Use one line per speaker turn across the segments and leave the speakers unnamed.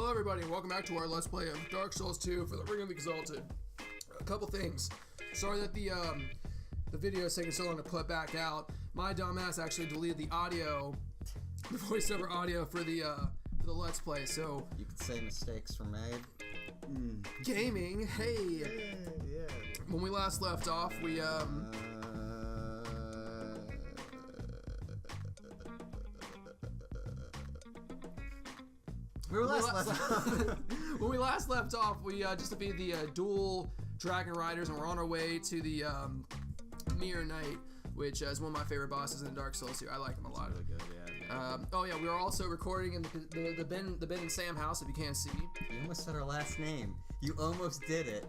Hello everybody and welcome back to our Let's Play of Dark Souls 2 for the Ring of Exalted. A couple things. Sorry that the video is taking so long to put back out. My dumbass actually deleted the audio, the voiceover audio for the Let's Play, so...
You could say mistakes were made.
Gaming, hey!
Yeah.
When we last left off, we, when we last left off, we just defeated the dual dragon riders, and we're on our way to the Mirror Knight, which is one of my favorite bosses in Dark Souls 2. I like him a lot.
Really good, yeah.
Oh yeah, we are also recording in the Ben and Sam house. If you can't see,
You almost said our last name. You almost did it.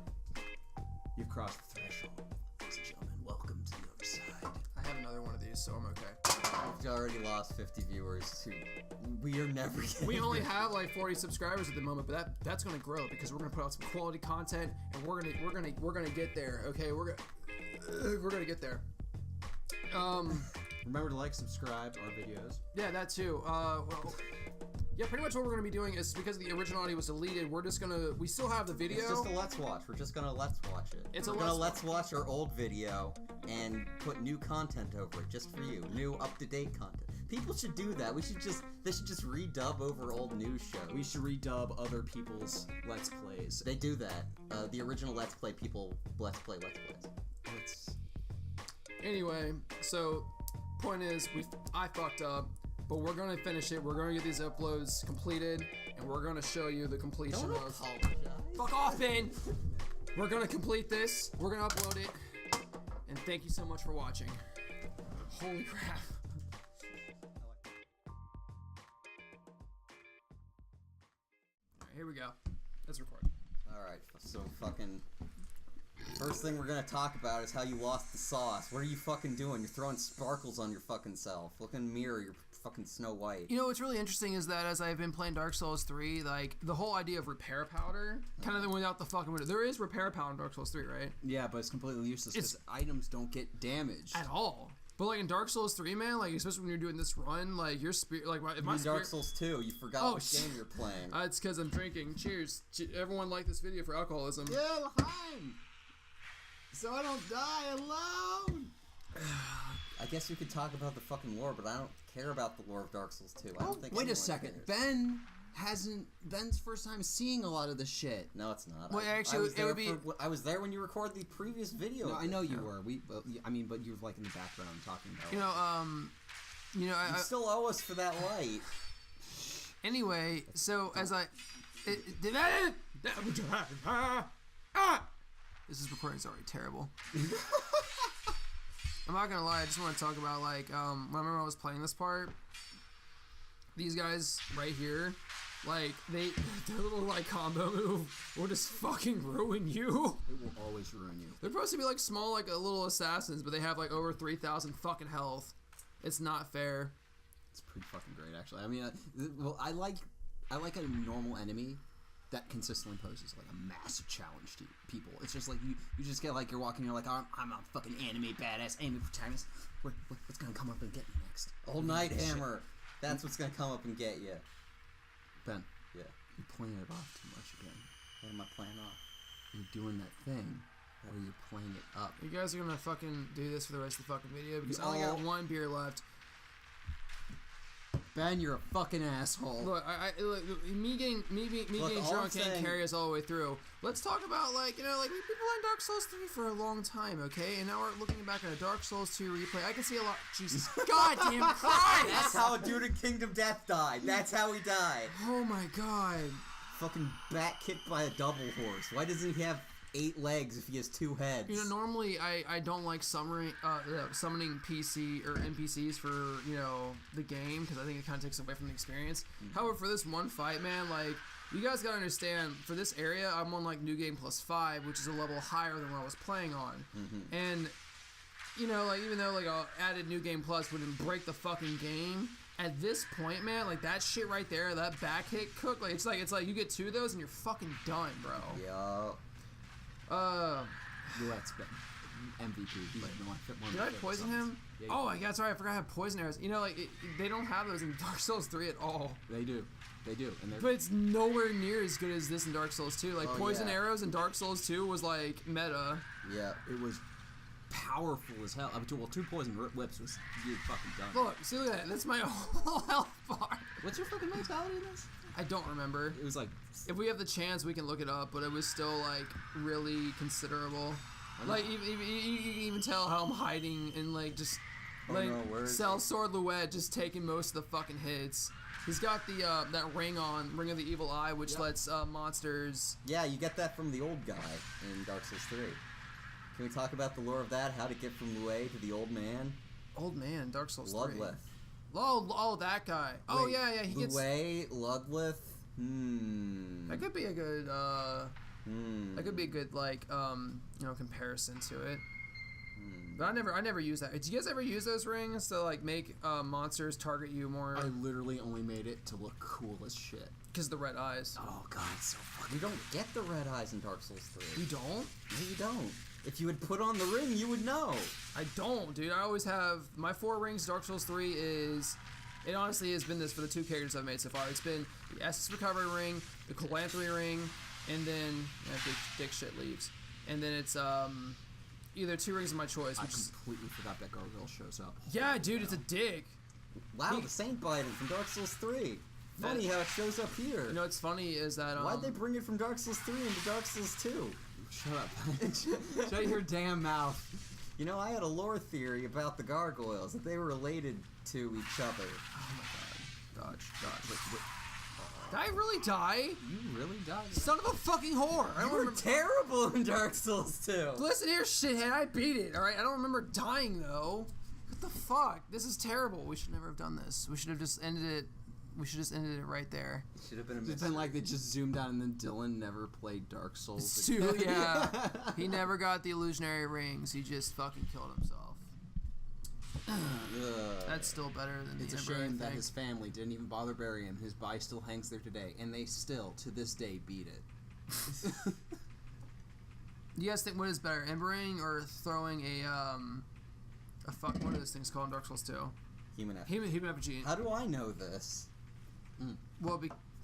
You've crossed the threshold. Ladies and gentlemen, welcome to the other side.
I have another one of these, so I'm okay.
We've already lost 50 viewers to... We are never getting
We only have like 40 subscribers at the moment, but that's gonna grow because we're gonna put out some quality content, and we're gonna get there. Okay, we're gonna get there.
Remember to like, subscribe our videos.
Yeah, that too. Well, yeah, pretty much what we're gonna be doing is because the original audio was deleted, we still have the video.
It's just a let's watch. We're just gonna let's watch it.
We're
gonna let's watch our old video and put new content over it just for you. New up-to-date content. People should do that. They should just redub over old news shows.
We should redub other people's Let's Plays.
They do that. The original Let's Play people Let's Plays.
Anyway, so point is I fucked up, but we're gonna finish it. We're gonna get these uploads completed, and we're gonna show you the completion
Don't
of.
apologize.
Fuck off, Ben. We're gonna complete this. We're gonna upload it, and thank you so much for watching. Holy crap. Alright, here we go. Let's record.
Alright, so fucking... First thing we're gonna talk about is how you lost the sauce. What are you fucking doing? You're throwing sparkles on your fucking self. Look in the mirror, you're fucking Snow White.
You know what's really interesting is that as I've been playing Dark Souls 3, like, the whole idea of repair powder kind of went out the fucking window. There is repair powder in Dark Souls 3, right?
Yeah, but it's completely useless because items don't get damaged.
At all. But like in Dark Souls 3, man, like especially when you're doing this run, like your spirit, like if my
Dark Souls 2, you forgot what game you're playing.
It's because I'm drinking. Cheers. Everyone like this video for alcoholism.
Yeah, L'chaim! So I don't die alone!
I guess we could talk about the fucking lore, but I don't care about the lore of Dark Souls 2. I don't think
wait a
anyone
second.
cares.
Ben's first time seeing a lot of this shit.
No, it's not.
Well, actually,
I was there when you recorded the previous video.
No, I know you were. But you were like in the background talking about.
You
still owe us for that light.
Anyway, so as this recording's already terrible. I'm not gonna lie, I just want to talk about like when I remember I was playing this part. These guys right here, like their little like combo move will just fucking ruin you.
It will always ruin you.
They're supposed to be like small, like little assassins, but they have like over 3,000 fucking health. It's not fair.
It's pretty fucking great, actually. I mean, well, I like a normal enemy that consistently poses like a massive challenge to people. It's just like you just get like you're walking, you're like I'm a fucking anime badass anime protagonist. What's gonna come up and get me next?
Old Night Hammer. That's what's gonna come up and get you.
Ben.
Yeah.
You're playing it off too much again.
What am I playing off?
You're doing that thing where you're playing it up.
You guys are gonna fucking do this for the rest of the fucking video because I only got one beer left.
Ben, you're a fucking asshole.
Look, look, me getting drunk can't carry us all the way through. Let's talk about like we've been playing Dark Souls 3 for a long time, okay? And now we're looking back at a Dark Souls 2 replay. I can see a lot. Jesus, goddamn Christ!
That's how a dude in Kingdom Death died. That's how he died.
Oh my god!
Fucking back kicked by a double horse. Why doesn't he have 8 legs if he has 2 heads?
You know, normally I don't like summoning PC or NPCs for, the game, because I think it kind of takes away from the experience. However, for this one fight, man, like, you guys gotta understand, for this area, I'm on, like, New Game Plus 5, which is a level higher than what I was playing on. And, like, even though, like, a added New Game Plus wouldn't break the fucking game, at this point, man, like, that shit right there, that back hit cook, like, it's like you get 2 of those and you're fucking done, bro.
Yo.
Let's bet MVP.
Did I poison him?
Yeah,
Oh, yeah, that's right. I forgot I have poison arrows. You know, like they don't have those in Dark Souls 3 at all.
They do, and they're
But it's nowhere near as good as this in Dark Souls 2. Like poison
yeah.
arrows in Dark Souls 2 was like meta.
Yeah.
it was powerful as hell. Well, 2 poison whips was you fucking done.
Look, see, look at that. That's my whole health bar.
What's your fucking mentality in this?
I don't remember.
It was like
If we have the chance, we can look it up, but it was still like really considerable. Like you can even tell how I'm hiding and like just like
no, where is
Cell
it?
Sword Luet just taking most of the fucking hits. He's got the that ring on, Ring of the Evil Eye, which lets monsters.
Yeah, you get that from the old guy in Dark Souls 3. Can we talk about the lore of that? How to get from Lue to the old man?
Old man, Dark Souls 3.
Ludleth.
Oh, that guy. Oh
Wait,
yeah, he gets.
Lue, Ludleth.
That could be a good. That could be a good like comparison to it. But I never use that. Did you guys ever use those rings to like make monsters target you more?
I literally only made it to look cool as shit.
Because the red eyes.
Oh god, it's so fucking.
You don't get the red eyes in Dark Souls 3.
You don't?
No, you don't. If you had put on the ring, you would know.
I don't, dude. I always have my 4 rings. Dark Souls 3 is. It honestly has been this for the 2 characters I've made so far. It's been the Essence Recovery ring, the Calanthropy ring, and then dick shit leaves. And then it's either 2 rings of my choice.
I
Which is,
completely forgot that gargoyle shows up.
yeah, dude, it's a dick.
Wow, the Saint Biden from Dark Souls 3. Funny how it shows up here.
You know what's funny is that
Why'd they bring it from Dark Souls 3 into Dark Souls 2?
Shut up. Shut your damn mouth.
You know, I had a lore theory about the gargoyles, that they were related to each other.
Oh my god. Dodge. Wait. Did I really die?
You really died?
Son of a fucking whore. I
You
don't
were
remember.
terrible in Dark Souls 2.
Listen here, shithead. I beat it, alright? I don't remember dying, though. What the fuck? This is terrible. We should never have done this. We should have just ended it. We should just ended it right there.
Should have been a
It's
mystery.
been like they just zoomed out and then Dylan never played Dark Souls.
Stu, yeah. He never got the illusionary rings. He just fucking killed himself. That's still better than
It's
the
a
Ember, I
shame that
think.
his family didn't even bother burying him. His body still hangs there today, and they still, to this day, beat it.
Do you guys think what is better, Embering or throwing what are those things called in Dark Souls 2?
Human effigy.
Human effigy.
How do I know this?
Well,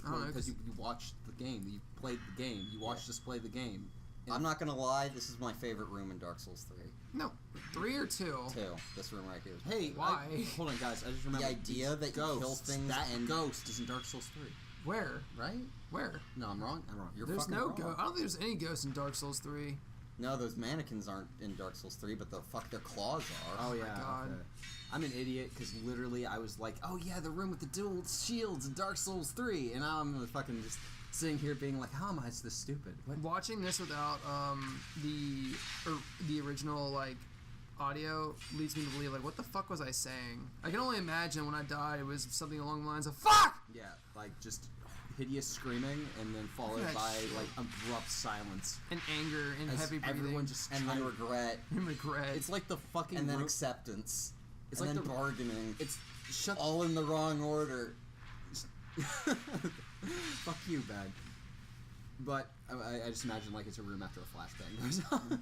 I don't know.
Because you watched the game. You played the game. You watched us play the game.
I'm not gonna lie, this is my favorite room in Dark Souls 3.
No, 3 or 2?
2. This room right here. is my
Hey,
favorite.
Why?
Hold on, guys. I just remember
The idea that you
ghosts,
kill things
that
and...
ghost is in Dark Souls 3,
Where?
right?
Where?
No, I'm wrong. I'm wrong. You're
There's
fucking
no
wrong.
ghost. I don't think there's any ghosts in Dark Souls 3.
No, those mannequins aren't in Dark Souls 3, but the fuck their claws are.
Oh yeah.
God.
Okay. I'm an idiot because literally I was like, oh yeah, the room with the dual shields in Dark Souls 3, and now I'm fucking just sitting here being like, how am I this stupid? What?
Watching this without the original like audio leads me to believe like what the fuck was I saying? I can only imagine when I died it was something along the lines of fuck.
Yeah, like just hideous screaming and then followed
Yeah,
by
shit.
like abrupt silence.
And anger and
As
heavy breathing
everyone just
And
trying
then
to-
regret.
and regret.
It's like the fucking
And then
room-
acceptance.
It's
and
like
then
the
bargaining.
It's shut
all in the wrong order.
Fuck you, bad. But I just imagine like it's a room after a flashbang goes on.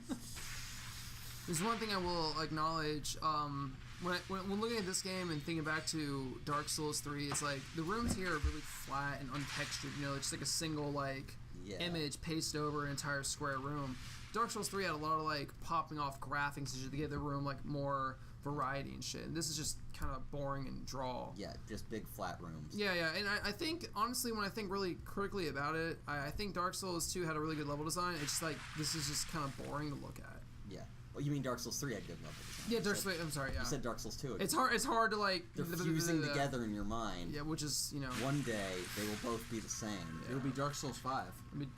There's one thing I will acknowledge. When looking at this game and thinking back to Dark Souls 3, it's like the rooms here are really flat and untextured. You know, it's just like a single like image pasted over an entire square room. Dark Souls 3 had a lot of like popping off graphics to give the room like more variety and shit. And this is just kind of boring and draw.
Yeah, just big flat rooms.
Yeah, and I think, honestly, when I think really critically about it, I think Dark Souls 2 had a really good level design. It's just like, this is just kind of boring to look at.
Yeah. Well, you mean Dark Souls 3 had good level design.
Yeah, Dark Souls, I'm sorry, yeah.
You said Dark Souls 2.
It's hard to like...
They're fusing together in your mind.
Yeah, which is, you know...
One day, they will both be the same.
Yeah.
It'll be Dark Souls 5.
I mean,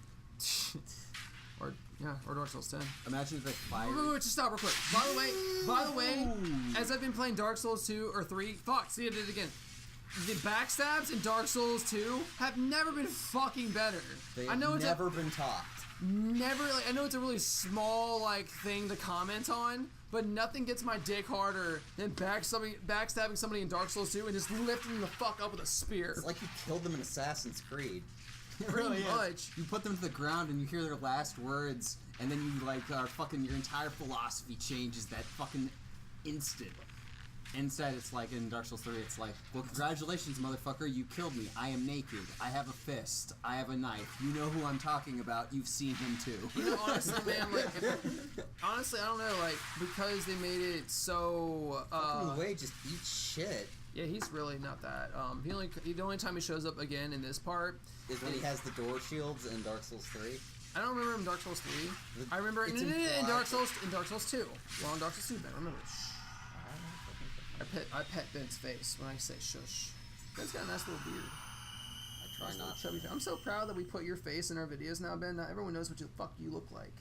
or Dark Souls 10.
Imagine if they fired.
Wait, just stop real quick. By the way, as I've been playing Dark Souls 2 or 3, see, I did it again. The backstabs in Dark Souls 2 have never been fucking better.
They've
I know it's
never been topped.
I know it's a really small like thing to comment on, but nothing gets my dick harder than backstabbing somebody in Dark Souls 2 and just lifting them the fuck up with a spear.
It's like you killed them in Assassin's Creed.
Pretty much.
You put them to the ground and you hear their last words, and then you like are fucking your entire philosophy changes that fucking instant. Instead, it's like in Dark Souls 3, it's like, well, congratulations, motherfucker, you killed me. I am naked. I have a fist. I have a knife. You know who I'm talking about. You've seen him too.
You know, honestly, man, like, honestly, I don't know, like, because they made it so,
Fucking Wade just eats shit.
Yeah, he's really not that. The only time he shows up again in this part
is when he has the door shields in Dark Souls 3.
I don't remember in Dark Souls 3. I remember in Dark Souls 2. Well, in Dark Souls 2, Ben, remember. I pet Ben's face when I say shush. Ben's got a nice little beard.
I try not to.
I'm so proud that we put your face in our videos now, Ben. Now everyone knows what the fuck you look like.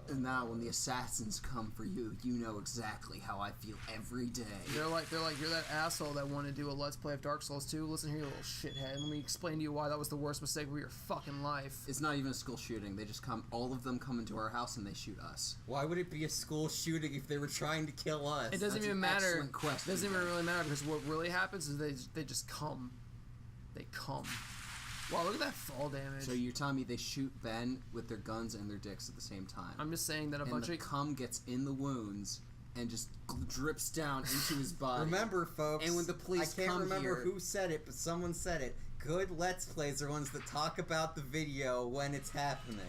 And now when the assassins come for you, you know exactly how I feel every day.
They're like, you're that asshole that wanted to do a Let's Play of Dark Souls 2. Listen here, you little shithead. Let me explain to you why that was the worst mistake of your fucking life.
It's not even a school shooting. They just come, all of them come into our house and they shoot us.
Why would it be a school shooting if they were trying to kill us?
It doesn't even matter.
Excellent question.
It doesn't even really matter because what really happens is they just come. They come. Wow, look at that fall damage.
So you're telling me they shoot Ben with their guns and their dicks at the same time?
I'm just saying that
the cum gets in the wounds and just drips down into his body.
Remember, folks,
and when the police
I can't
come
remember
here,
who said it, but someone said it. Good Let's Plays are ones that talk about the video when it's happening.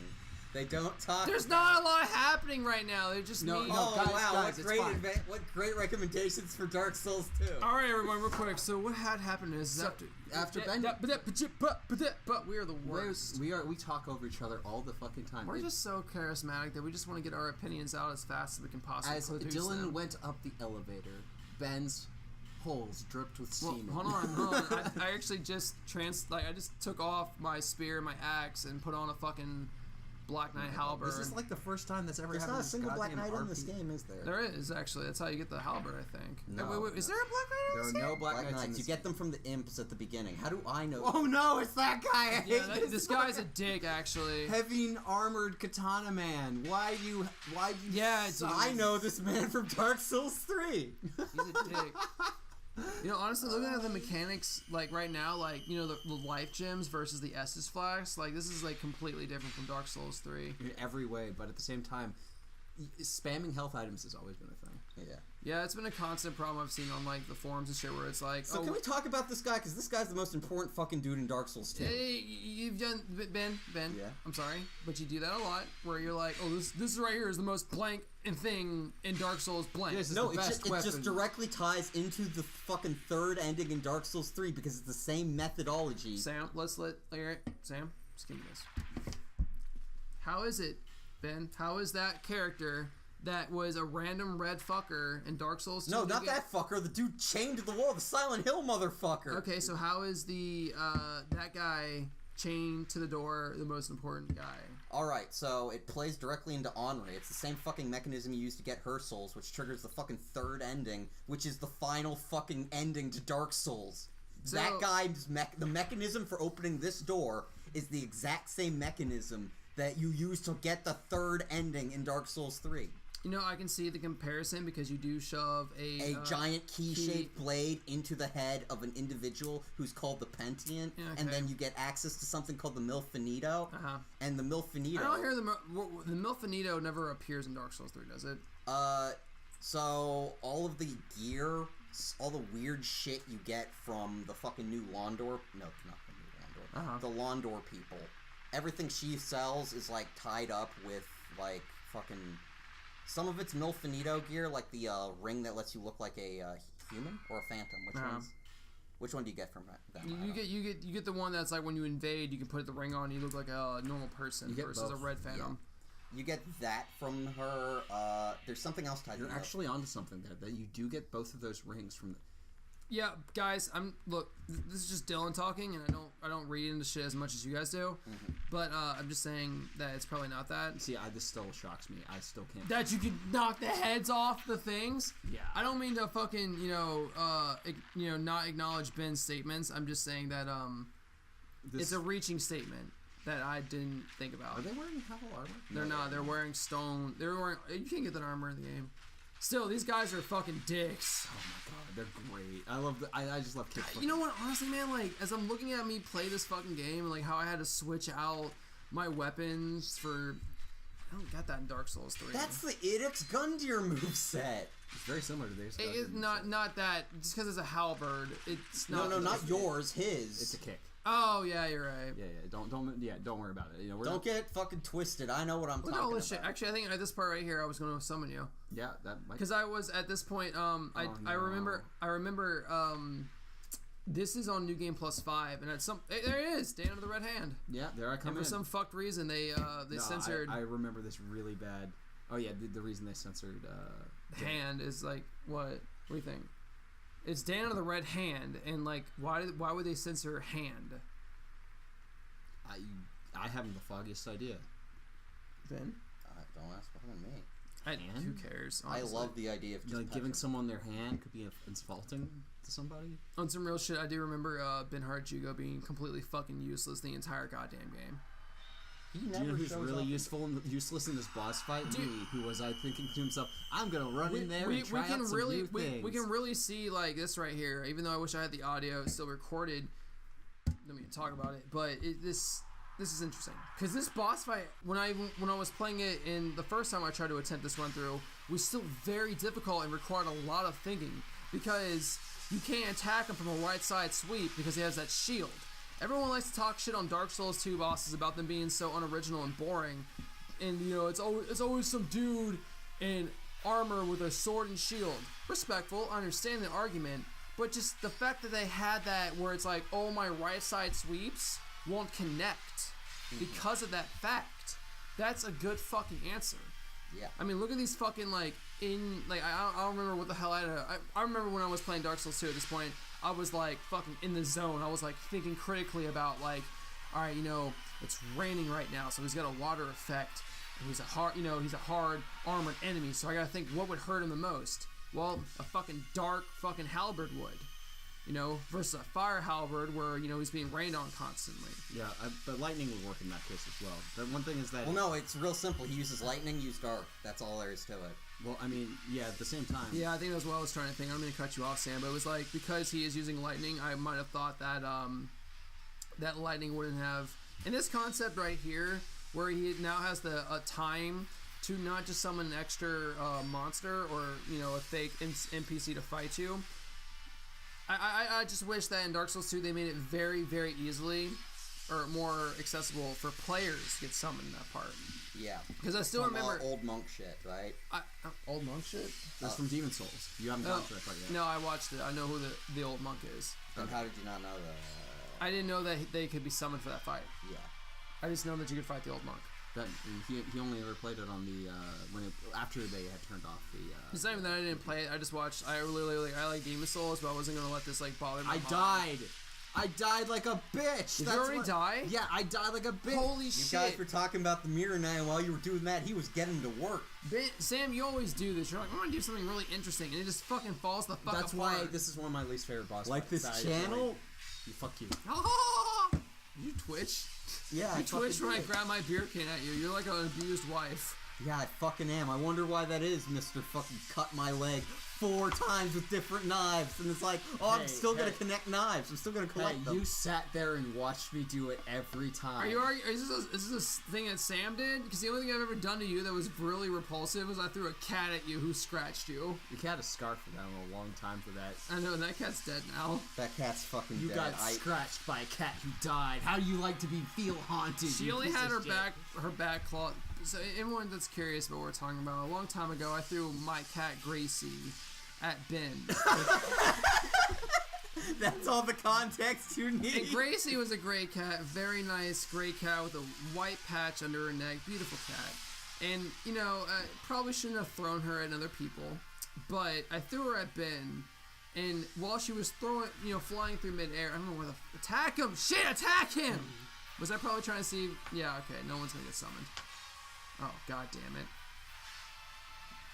They don't talk.
There's not a lot happening right now. They're just
no.
Guys,
Guys,
what great recommendations for Dark Souls 2.
All right, everyone, real quick. So what had happened is
after Ben,
but we are the worst.
We talk over each other all the fucking time.
We're just so charismatic that we just want to get our opinions out as fast as we can possibly.
As Dylan went up the elevator, Ben's holes dripped with semen.
Hold on. I actually just I just took off my spear, my axe, and put on a fucking Black Knight halberd.
This is like the first time that's ever happened.
There's not a single Black Knight in this game, is there?
There is, actually. That's how you get the halberd, I think.
No,
wait, is there a Black Knight in this game?
There are no Black Knights.
You get them from the imps at the beginning. How do I know?
Oh no, it's that guy!
This guy's a dick, actually.
Heavy armored katana man. Why you?
Yeah, dude.
I know this man from Dark Souls 3.
He's a dick. You know, honestly, looking at the mechanics, like, right now, like, you know, the life gems versus the Estus flask, like, this is, like, completely different from Dark Souls 3.
In every way, but at the same time, spamming health items has always been a thing.
Yeah.
Yeah, it's been a constant problem I've seen on, like, the forums and shit where it's like,
So can we talk about this guy? Because this guy's the most important fucking dude in Dark Souls 2.
Hey, you've done, Ben,
Yeah.
I'm sorry, but you do that a lot, where you're like, oh, this right here is the most blank thing in Dark Souls blank.
No, it just directly ties into the fucking third ending in Dark Souls 3 because it's the same methodology.
Sam, Sam, just give me this. How is it, Ben? How is that character that was a random red fucker in Dark Souls 2?
No, not that fucker. The dude chained to the wall, the Silent Hill motherfucker.
Okay, so how is the that guy chained to the door the most important guy?
Alright, so it plays directly into Henri. It's the same fucking mechanism you use to get her souls, which triggers the fucking third ending, which is the final fucking ending to Dark Souls. So, that guy's the mechanism for opening this door is the exact same mechanism that you use to get the third ending in Dark Souls 3.
You know, I can see the comparison because you do shove a
giant key-shaped blade into the head of an individual who's called the Pentient, and then you get access to something called the Milfinito. And the Milfinito...
I don't hear the Milfinito never appears in Dark Souls 3, does it?
So all of the gear, all the weird shit you get from the fucking new Londor... No, not the new Londor. The Londor people. Everything she sells is, like, tied up with, like, fucking... Some of it's Milfinito gear, like the ring that lets you look like a human or a phantom. Which one do you get from that?
You get the one that's like when you invade, you can put the ring on, you look like a normal person versus both. A red phantom.
Yeah. You get that from her. There's something else tied.
You're actually onto something there. That you do get both of those rings from.
Yeah, guys, look. This is just Dylan talking, and I don't read into shit as much as you guys do. But I'm just saying that it's probably not that.
See, this still shocks me. I still can't.
That you can knock the heads off the things.
Yeah.
I don't mean to fucking not acknowledge Ben's statements. I'm just saying that it's a reaching statement that I didn't think about.
Are they wearing metal armor?
They're not. They're wearing stone. You can't get that armor in the game. Still, these guys are fucking dicks.
Oh my god, they're great. I just love kids.
You know what? Honestly, man, like as I'm looking at me play this fucking game, and like how I had to switch out my weapons for I don't got that in Dark Souls 3.
That's the Idix Gundyr moveset.
It's very similar to this.
It is not that. Just because it's a halberd, it's not.
No, not yours. His.
It's a kick.
Oh yeah, you're right.
Yeah. Don't worry about it. You know,
don't get fucking twisted. I know what I'm talking
all
about.
this shit. Actually, I think at this part right here, I was going to summon you.
Yeah, that might.
Because I was at this point. I remember. This is on New Game Plus 5, and at there it is, Dan of the Red Hand.
Yeah, there I come
and
in.
for some fucked reason, they censored.
I remember this really bad. Oh yeah, the reason they censored
hand is like what? What do you think? It's Dan of the Red Hand, and like why would they censor hand?
I haven't the foggiest idea.
Then
don't ask fucking me.
Who cares? Honestly.
I love the idea of just
like giving someone their hand could be insulting to somebody.
On some real shit, I do remember Ben Jugo being completely fucking useless the entire goddamn game.
He
never. Do you know who's really useless in this boss fight?
Dude,
me, who was thinking to himself, "I'm gonna run in there and try out some new things."
We can really see like this right here. Even though I wish I had the audio still recorded, let me talk about it. But this is interesting because this boss fight, when I was playing it in the first time I tried to attempt this run through, was still very difficult and required a lot of thinking because you can't attack him from a right side sweep because he has that shield. Everyone likes to talk shit on Dark Souls 2 bosses about them being so unoriginal and boring, and you know it's always some dude in armor with a sword and shield. Respectful, I understand the argument, but just the fact that they had that where it's like, oh, my right side sweeps won't connect because of that fact. That's a good fucking answer.
Yeah.
I mean, look at these fucking I don't remember what the hell I remember when I was playing Dark Souls 2 at this point. I was like fucking in the zone. I was like thinking critically about like, all right, you know, it's raining right now, so he's got a water effect. He's a hard armored enemy, so I gotta think what would hurt him the most. Well, a fucking dark fucking halberd would, you know, versus a fire halberd where you know he's being rained on constantly.
Yeah, but lightning would work in that case as well. The one thing is that.
Well, no, it's real simple. He uses lightning, use dark. That's all there is to it.
Well, I mean, yeah, at the same time.
Yeah, I think that's what I was trying to think. I'm going to cut you off, Sam, but it was like, because he is using lightning, I might have thought that that lightning wouldn't have... And this concept right here, where he now has the time to not just summon an extra monster or, you know, a fake NPC to fight you. I just wish that in Dark Souls 2 they made it very, very easily or more accessible for players to get summoned in that part.
Yeah.
Because I still remember...
old monk shit, right?
Old monk shit?
That's from Demon Souls. You haven't gone to that part yet.
No, I watched it. I know who the old monk is.
And how did you not know that?
I didn't know that they could be summoned for that fight.
Yeah.
I just know that you could fight the old monk.
That he only ever played it on the after they had turned off the.
It's not even that I didn't play it. I just watched. I like Demon Souls, but I wasn't gonna let this like bother me.
I died like a bitch.
Did you already die?
Yeah, I died like a bitch.
Holy shit!
You guys were talking about the mirror now, and while you were doing that, he was getting to work.
Sam, you always do this. You're like, I'm gonna do something really interesting, and it just fucking falls the fuck apart.
That's why this is one of my least favorite boss
like
fights.
This channel?
Fuck you.
You twitch?
Yeah,
you twitch when I grab my beer can at you. You're like an abused wife.
Yeah, I fucking am. I wonder why that is, Mr. Fucking Cut My Leg 4 times with different knives. And it's like, I'm still gonna connect knives. I'm still gonna collect them.
You sat there and watched me do it every time.
Is this a thing that Sam did? Because the only thing I've ever done to you that was really repulsive was I threw a cat at you who scratched you.
You cat a scarf for that a long time for that.
I know, that cat's dead now.
That cat's fucking dead.
You got scratched by a cat who died. How do you like to feel haunted?
She only had her back claw. So anyone that's curious about what we're talking about, a long time ago I threw my cat Gracie at Ben.
That's all the context you need.
And Gracie was a gray cat, very nice gray cat with a white patch under her neck, beautiful cat. And, you know, probably shouldn't have thrown her at other people, but I threw her at Ben, and while she was flying through midair, I don't know where attack him! Shit, attack him! Was I probably trying to see? Yeah, okay, no one's gonna get summoned. Oh, god damn it.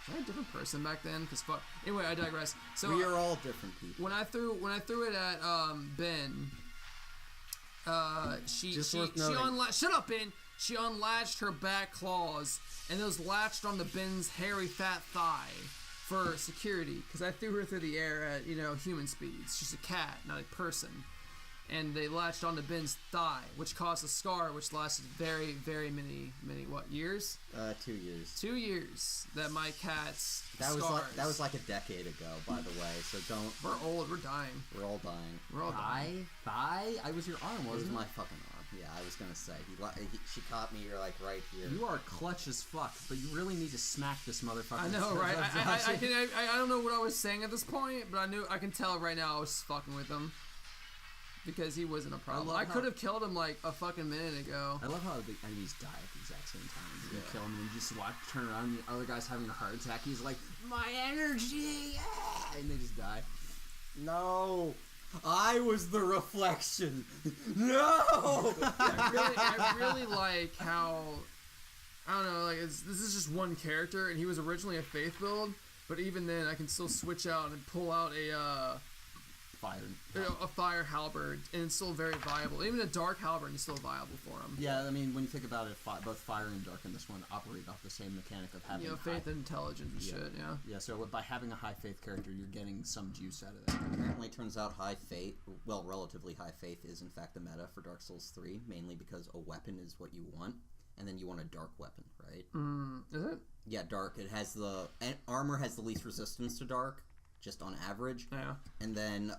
Was I a different person back then? Cause fuck. Anyway, I digress. So
we are all different people.
When I threw it at Ben, she unlatched. Shut up, Ben. She unlatched her back claws, and those latched onto Ben's hairy fat thigh for security. Cause I threw her through the air at human speeds. She's a cat, not a person. and they latched onto Ben's thigh, which caused a scar, which lasted very, very many, what, years?
2 years.
2 years that my cat's
That
scars.
was like a decade ago, by the way. So don't.
We're old. We're dying.
We're all dying.
We're all dying.
Thigh? I was your arm,
It
wasn't
was
it?
my fucking arm. Yeah, I was gonna say. She caught me. You're like right here.
You are clutch as fuck, but you really need to smack this motherfucker.
I know, right? I don't know what I was saying at this point, but I can tell right now I was fucking with him. Because he wasn't a problem. I could have killed him like a fucking minute ago.
I love how the enemies die at the exact same time. You kill him and you just watch, turn around, and the other guy's having a heart attack. He's like, my energy! Ah! And they just die.
No! I was the reflection! No!
I really like how, I don't know, like this is just one character, and he was originally a Faith build, but even then I can still switch out and pull out a fire halberd, and it's still very viable. Even a dark halberd is still viable for him.
Yeah, I mean, when you think about it, both fire and dark in this one operate off the same mechanic of having
faith and intelligence and shit, yeah.
Yeah, so by having a high faith character, you're getting some juice out of that.
Apparently, it turns out relatively high faith is in fact the meta for Dark Souls 3, mainly because a weapon is what you want, and then you want a dark weapon, right?
Is it?
Yeah, dark. It has armor has the least resistance to dark, just on average.
Yeah.
And then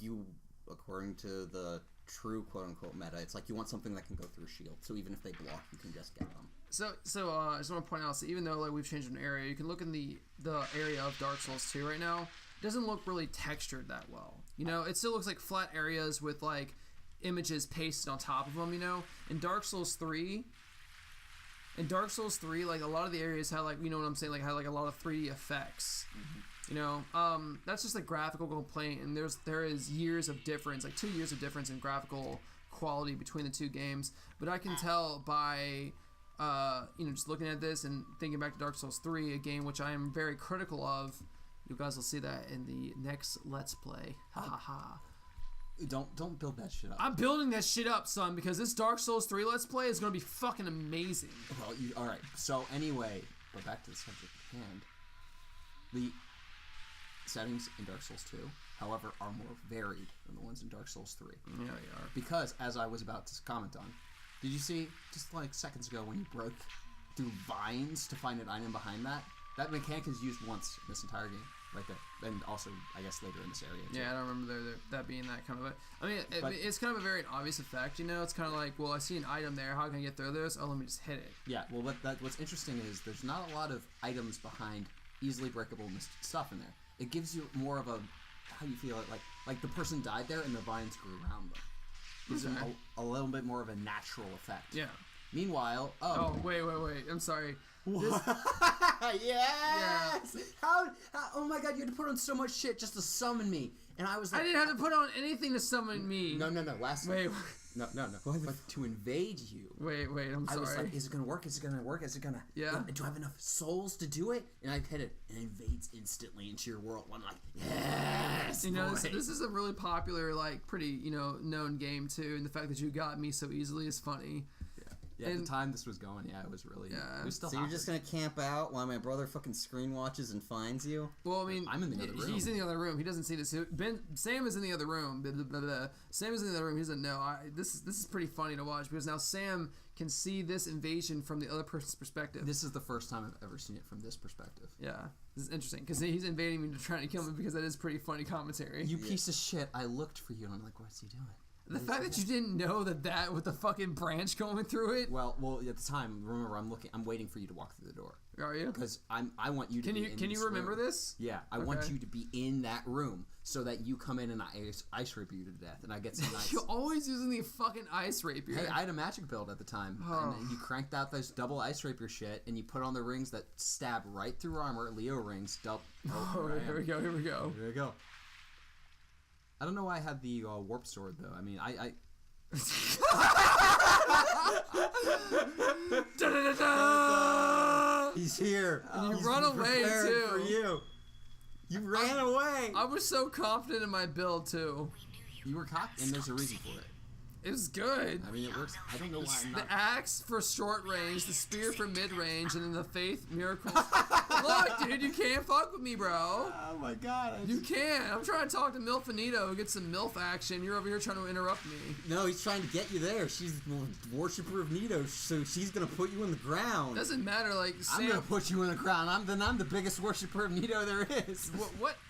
you, according to the true quote-unquote meta, it's like you want something that can go through shield. So even if they block, you can just get them.
So I just want to point out, so even though like we've changed an area, you can look in the area of Dark Souls 2 right now. It doesn't look really textured that well. You know, it still looks like flat areas with like images pasted on top of them. You know, in Dark Souls 3. Like a lot of the areas had like, you know what I'm saying, like had like a lot of 3D effects. Mm-hmm. You know, that's just a graphical complaint, and there is years of difference, like 2 years of difference in graphical quality between the two games. But I can tell by, just looking at this and thinking back to Dark Souls 3, a game which I am very critical of. You guys will see that in the next Let's Play. Ha ha ha.
Don't build that shit up.
I'm building that shit up, son, because this Dark Souls 3 Let's Play is going to be fucking amazing.
Well, alright. So anyway, but back to the subject at hand. The settings in Dark Souls 2, however, are more varied than the ones in Dark Souls 3.
Yeah, they are.
Because, as I was about to comment on, did you see, just like seconds ago, when you broke through vines to find an item behind that? That mechanic is used once in this entire game, right there. And also, I guess, later in this area, too.
Yeah, I don't remember that being that kind of a... I mean, it's kind of a very obvious effect, you know? It's kind of like, well, I see an item there, how can I get through this? Oh, let me just hit it.
Yeah, well, what's interesting is there's not a lot of items behind easily breakable stuff in there. It gives you more of a, how do you feel, like the person died there and the vines grew around them. Gives them a little bit more of a natural effect.
Yeah.
Meanwhile,
oh wait, I'm sorry.
Yes!
Yeah.
How? Oh my god, you had to put on so much shit just to summon me. And I was like...
I didn't have to put on anything to summon me.
No.
Wait.
No. But to invade you.
Wait, I'm sorry.
I was like, is it gonna work? Is it gonna...
Yeah.
Do I have enough souls to do it? And I hit it, and it invades instantly into your world. I'm like, yes!
You know, this is a really popular, like, pretty, known game, too. And the fact that you got me so easily is funny.
Yeah, at the time this was going, it was really...
Yeah.
It was still
so you're just gonna camp out while my brother fucking screen watches and finds you?
Well, I mean...
I'm in the other room.
He's in the other room. He doesn't see this. Sam is in the other room. Sam is in the other room. He doesn't know. This is pretty funny to watch, because now Sam can see this invasion from the other person's perspective.
This is the first time I've ever seen it from this perspective.
Yeah. This is interesting, because he's invading me to try to kill me, because that is pretty funny commentary.
You piece of shit. I looked for you, and I'm like, what's he doing?
The fact that you didn't know that with the fucking branch going through it.
Well, at the time, remember, I'm waiting for you to walk through the door.
Are you?
Because I want you to be in this room.
Can you remember this?
Yeah, I want you to be in that room so that you come in and I ice rape you to death, and I get some nice...
You're always using the fucking ice rapier.
Hey, I had a magic build at the time, and you cranked out those double ice rapier shit, and you put on the rings that stab right through armor, Leo rings.
Here we go.
Here we go. I don't know why I had the warp sword, though. I mean, I
He's here.
And you
He's
run away too.
For you. You ran away.
I was so confident in my build too.
You were cocked, and there's a reason for it.
It's good.
I mean, it works. I don't know why I'm
The
not.
axe for short range, the spear for mid range, and then the faith miracle. Look, dude, you can't fuck with me, bro.
Oh my god.
You can't. I'm trying to talk to Milfinito and get some MILF action. You're over here trying to interrupt me.
No, he's trying to get you there. She's the worshiper of Nito, so she's gonna put you in the ground.
Doesn't matter. Like Sam,
I'm gonna put you in the ground. I'm the biggest worshiper of Nito there is.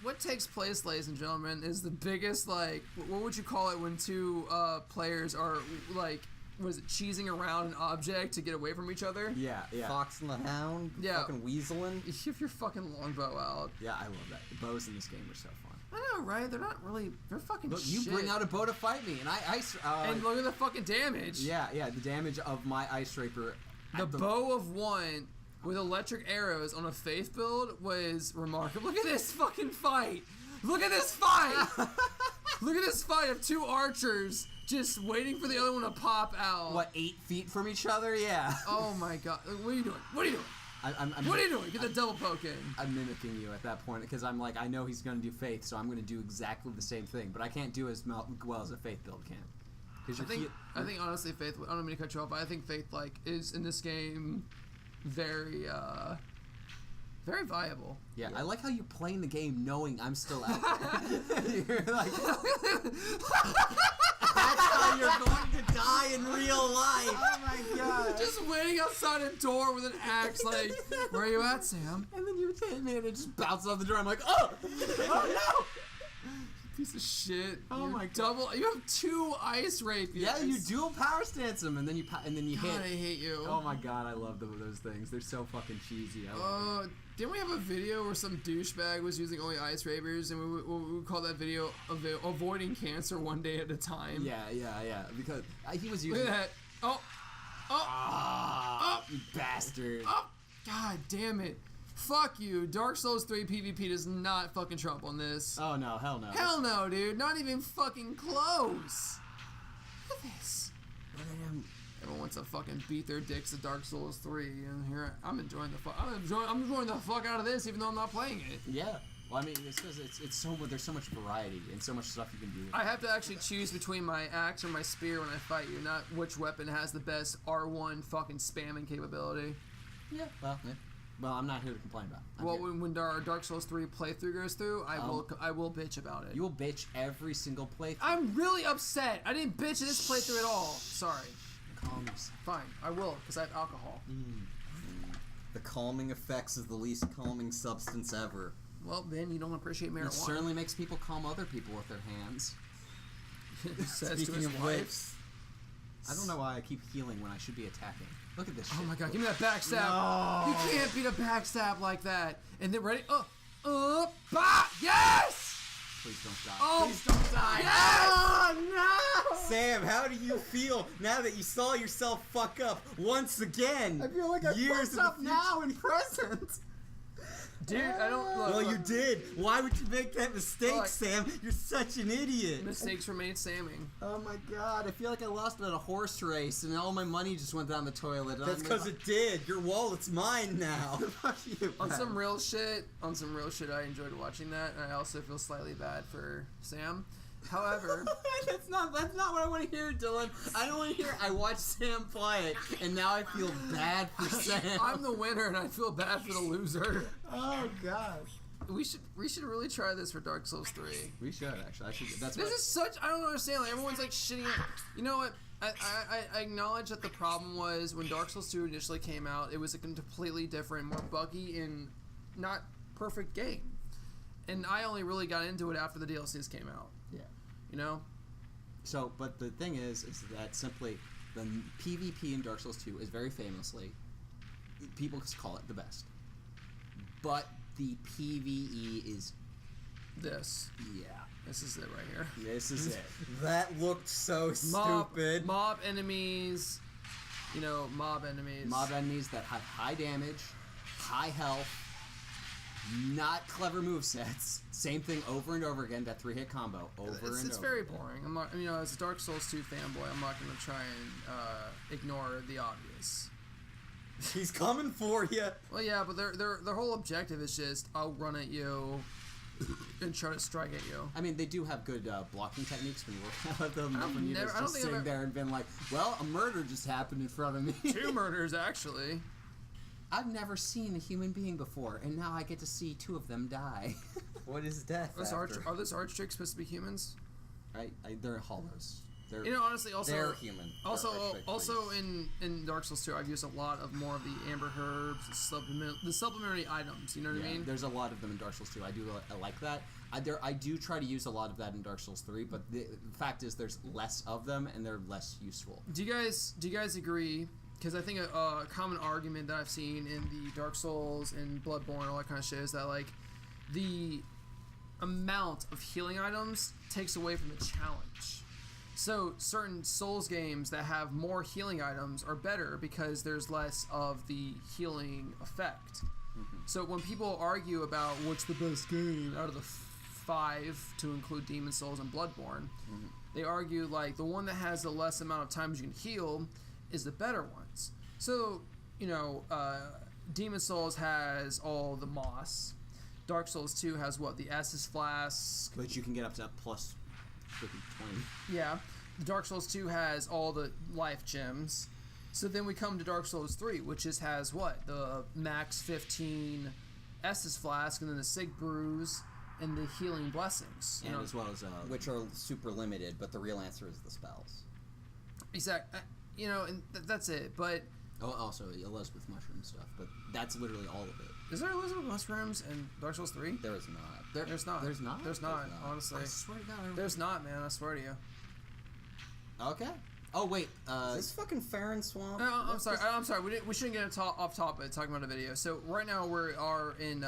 what takes place, ladies and gentlemen, is the biggest like what would you call it when two players are like was it cheesing around an object to get away from each other?
Yeah.
Fox and the Hound, fucking weaseling.
If your fucking longbow out.
Yeah, I love that. The bows in this game are so fun.
I know, right? They're not really. They're fucking
Look,
shit.
you bring out a bow to fight me, and
and look at the fucking damage.
Yeah, the damage of my Ice Raper.
The bow of one with electric arrows on a faith build was remarkable. Look at this fucking fight. Look at this fight. Look at this fight of two archers just waiting for the other one to pop out.
What, 8 feet from each other? Yeah.
Oh my god. What are you doing? What are you doing? What are you doing? Get the double poke in.
I'm mimicking you at that point because I'm like, I know he's going to do Faith, so I'm going to do exactly the same thing, but I can't do as well as a Faith build can.
I think honestly, Faith. I don't mean to cut you off, but I think Faith like is in this game very very viable.
Yeah, I like how you're playing the game knowing I'm still out there. You're like,
That's how you're going to die in real life.
oh my god.
Just waiting outside a door with an axe, like, where are you at, Sam?
And then you hit me and it just bounces off the door. I'm like, oh no!
Piece of shit.
Oh my
double. You have 2 ice rapiers.
Yeah, you dual power stance them and then you hit.
God, I hate you.
Oh my god, I love those things. They're so fucking cheesy.
Didn't we have a video where some douchebag was using only ice rapiers, and we would call that video avoiding cancer one day at a time?
Yeah. Because he was
Look
using.
at that. Oh,
You bastard.
oh, god damn it. Fuck you. Dark Souls 3 PvP does not fucking trump on this.
Oh no, hell no.
Hell no, dude. Not even fucking close. Look at this. Everyone wants to fucking beat their dicks at Dark Souls 3, and here I'm enjoying the fuck. I'm enjoying the fuck out of this, even though I'm not playing it.
Yeah. Well, I mean, it's because there's so much variety and so much stuff you can do.
I have to actually choose between my axe or my spear when I fight you, not which weapon has the best R1 fucking spamming capability.
Yeah. Well, I'm not here to complain about it.
Well, when our Dark Souls 3 playthrough goes through, I will bitch about it.
You will bitch every single playthrough.
I'm really upset. I didn't bitch in this playthrough at all. Sorry. Fine, I will, because I have alcohol.
The calming effects is the least calming substance ever.
Well, then you don't appreciate marijuana.
It certainly makes people calm other people with their hands.
Says to
Speaking
his
of
wife.
which,
I don't know why I keep healing when I should be attacking. Look at this shit.
Oh my god, give me that backstab.
No.
You can't beat a backstab like that. And then ready? Bah! Yes!
Please don't die.
Oh,
Please don't die.
Yes!
Oh no!
Sam, how do you feel now that you saw yourself fuck up once again?
I feel like I
Years
fucked
in
up
the
now in present.
Dude, I don't. Look,
Well,
look.
you did. Why would you make that mistake,
Look.
Sam? You're such an idiot.
Mistakes remain Samming.
Oh my god, I feel like I lost at a horse race and all my money just went down the toilet.
That's because it did. Your wallet's mine now.
Fuck you.
On
man.
some real shit, I enjoyed watching that, and I also feel slightly bad for Sam. However,
that's not what I want to hear, Dylan. I don't want to hear. I watched Sam play it, and now I feel bad for Sam.
I'm the winner, and I feel bad for the loser.
Oh god.
We should really try this for Dark Souls 3.
We should actually. That's
This
what,
is such. I don't understand. Like everyone's like shitting. You know what? I acknowledge that the problem was when Dark Souls 2 initially came out, it was a completely different, more buggy and not perfect game. And I only really got into it after the DLCs came out.
yeah.
You know?
So, but the thing is that simply the PvP in Dark Souls 2 is very famously, people just call it the best. But the PvE is,
This.
yeah.
This is it right here.
This is it.
That looked so stupid.
Mob enemies. You know, mob enemies.
Mob enemies that have high damage, high health, not clever movesets. Same thing over and over again. That 3-hit combo
It's very boring. I'm not, you know, as a Dark Souls 2 fanboy, I'm not going to try and ignore the obvious.
He's coming for you.
Well, yeah, but their whole objective is just I'll run at you, and try to strike at you.
I mean, they do have good blocking techniques when you work out of them. When you're
I don't
just
think
sitting there and been like, well, a murder just happened in front of me.
2 murders, actually.
I've never seen a human being before, and now I get to see 2 of them die.
What is death?
Are those archtricks supposed to be humans?
They're hollows. They're,
honestly, also
they're human.
Also in Dark Souls 2, I've used a lot of more of the amber herbs, the supplementary items. You know what I mean?
There's a lot of them in Dark Souls 2. I do like that. I do try to use a lot of that in Dark Souls 3, but the fact is there's less of them and they're less useful.
Do you guys agree? Because I think a common argument that I've seen in the Dark Souls and Bloodborne, all that kind of shit, is that like the amount of healing items takes away from the challenge. So certain Souls games that have more healing items are better because there's less of the healing effect. Mm-hmm. So when people argue about what's the best game out of the 5 to include Demon Souls and Bloodborne, they argue like the one that has the less amount of times you can heal is the better ones. So, Demon Souls has all the moss. Dark Souls 2 has what? The Estus Flask.
Which you can get up to plus 20.
Yeah. Dark Souls 2 has all the life gems. So then we come to Dark Souls 3, which has what? The max 15 Estus Flask, and then the Sig Brews, and the Healing Blessings.
And as well as...
which are super limited, but the real answer is the spells.
Exactly. And that's it. But...
Oh, also Elizabeth mushroom stuff, but that's literally all of it.
Is there Elizabeth mushrooms in Dark Souls 3?
There is not.
There's not.
There's not?
There's not, honestly.
I swear to God.
There's not, man. I swear to you.
Okay. Oh, wait.
Is this fucking Farron Swamp?
No, I'm sorry. We shouldn't get off topic talking about a video. So right now we are in...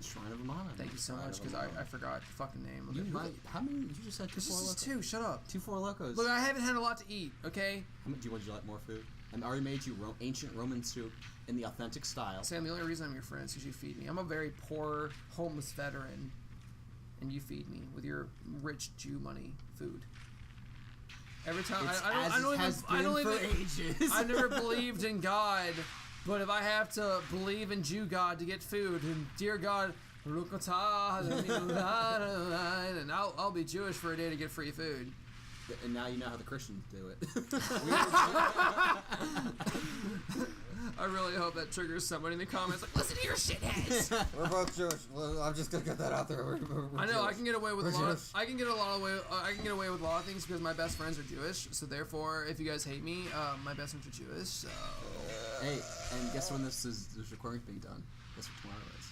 Shrine of Amana.
Thank you so much, because I forgot the fucking name of it.
How many? You just said 2
This
Four
is
Locos.
2. Shut up.
2 Four Locos.
Look, I haven't had a lot to eat, okay?
Would you like more food? I already made you ancient Roman soup in the authentic style.
Sam, the only reason I'm your friend is because you feed me. I'm a very poor, homeless veteran, and you feed me with your rich Jew money food. Every time I never believed in God, but if I have to believe in Jew God to get food, and dear God, and I'll be Jewish for a day to get free food.
And now you know how the Christians do it.
I really hope that triggers somebody in the comments like, listen to your shitheads.
We're both Jewish. Well, I'm just gonna get that out there. We're
I know
Jewish.
I can get away with I can get a lot of things because my best friends are Jewish. So therefore, if you guys hate me, my best friends are Jewish. So
hey, and guess when this recording's being done? Guess what tomorrow is?